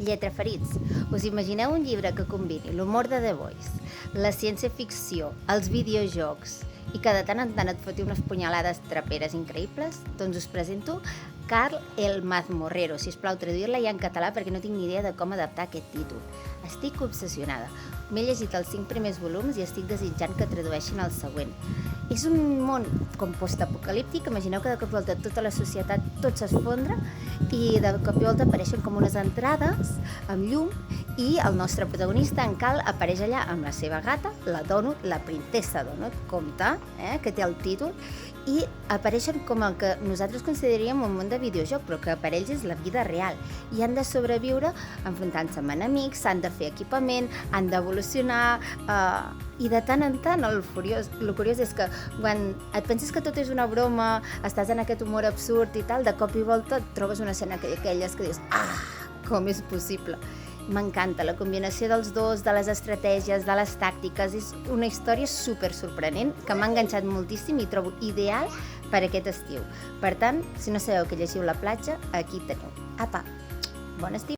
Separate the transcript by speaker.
Speaker 1: Lletraferits, us imagineu un llibre que combini l'humor de The Voice, la ciència-ficció, els videojocs i que de tant en tant et foti unes punyalades traperes increïbles? Doncs us presento Carl el Mazmorrero. Sisplau, traduir-la ja en català perquè no tinc ni idea de com adaptar aquest títol. Estic obsessionada. M'he llegit els 5 primers volums i estic desitjant que tradueixin el següent. És un món com postapocalíptic. Imagineu que de cop i volta tota la societat tot s'esfondra i de cop i volta apareixen com unes entrades amb llum i el nostre protagonista, en Cal, apareix allà amb la seva gata, la Donut, la princesa Donut, compte, que té el títol, i apareixen com el que nosaltres consideraríem un món de videojoc, però que per ells és la vida real. I han de sobreviure enfrontant-se amb enemics, s'han de fer equipament, han d'evolucionar, i de tant en tant el curiós és que quan et penses que tot és una broma, estàs en aquest humor absurd i tal, de cop i volta et trobes una escena aquelles que dius com és possible? M'encanta la combinació dels dos, de les estratègies, de les tàctiques. És una història super sorprenent que m'ha enganxat moltíssim i trobo ideal per aquest estiu. Per tant, si no sabeu que llegiu La platja, aquí teniu. Apa, bon estiu!